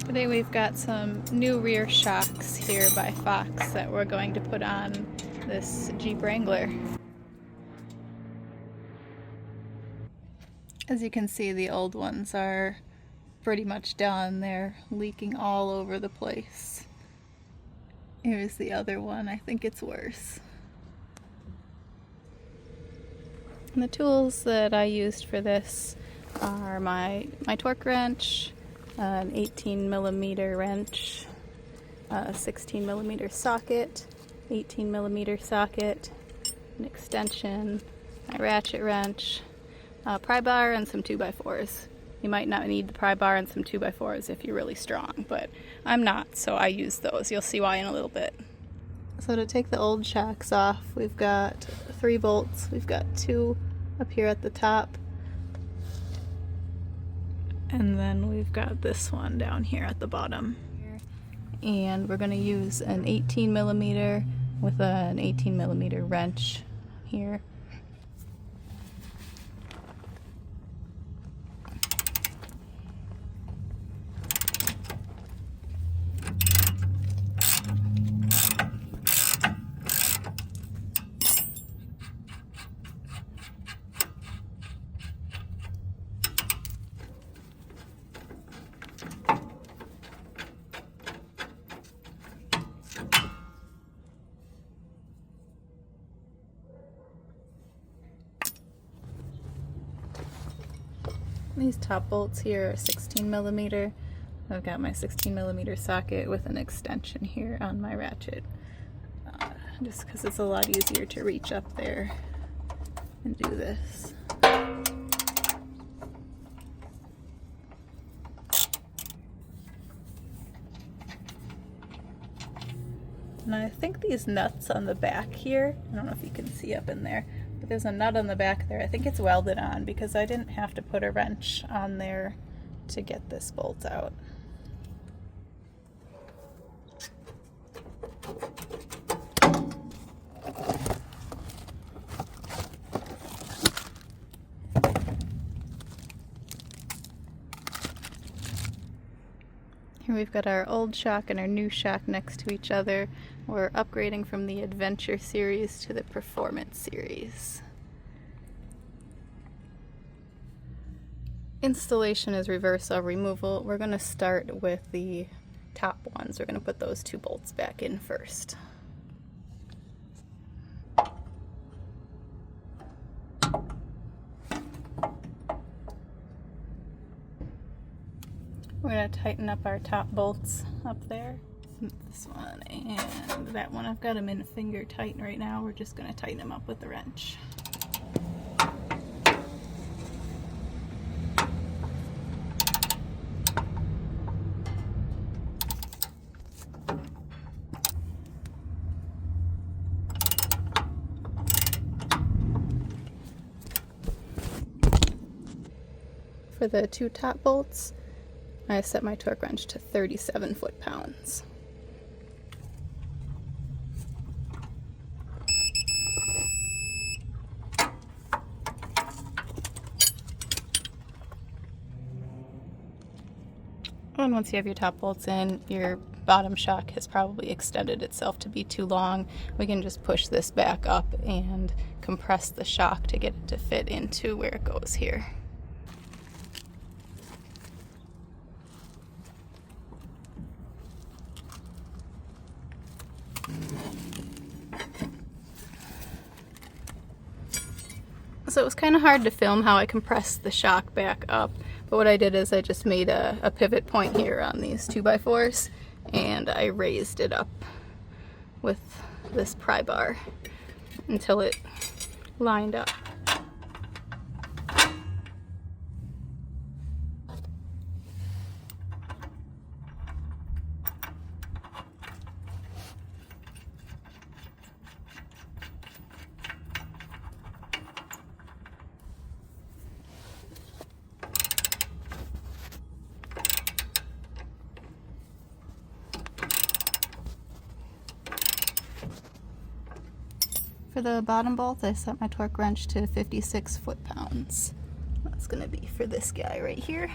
Today we've got some new rear shocks here by Fox that we're going to put on this Jeep Wrangler. As you can see, the old ones are pretty much done. They're leaking all over the place. Here's the other one. I think it's worse. And the tools that I used for this are my torque wrench, an 18mm wrench, a 16mm socket, 18mm socket, an extension, my ratchet wrench, a pry bar, and some 2x4s. You might not need the pry bar and some 2x4s if you're really strong, but I'm not, so I use those. You'll see why in a little bit. So to take the old shocks off, we've got 3 bolts. We've got 2 up here at the top, and then we've got this one down here at the bottom. And we're going to use an 18mm with an 18mm wrench here. These top bolts here are 16mm. I've got my 16mm socket with an extension here on my ratchet, just because it's a lot easier to reach up there and do this. And I think these nuts on the back here, I don't know if you can see up in there, but there's a nut on the back there. I think it's welded on because I didn't have to put a wrench on there to get this bolt out. Here we've got our old shock and our new shock next to each other. We're upgrading from the Adventure series to the Performance series. Installation is reverse of removal. We're going to start with the top ones. We're going to put those 2 bolts back in first. We're going to tighten up our top bolts up there. This one and that one. I've got them in a finger tight right now. We're just going to tighten them up with the wrench. For the 2 top bolts, I set my torque wrench to 37 foot-pounds. And once you have your top bolts in, your bottom shock has probably extended itself to be too long. We can just push this back up and compress the shock to get it to fit into where it goes here. So it was kind of hard to film how I compressed the shock back up, but what I did is I just made a pivot point here on these 2x4s, and I raised it up with this pry bar until it lined up. For the bottom bolt, I set my torque wrench to 56 foot-pounds. That's going to be for this guy right here.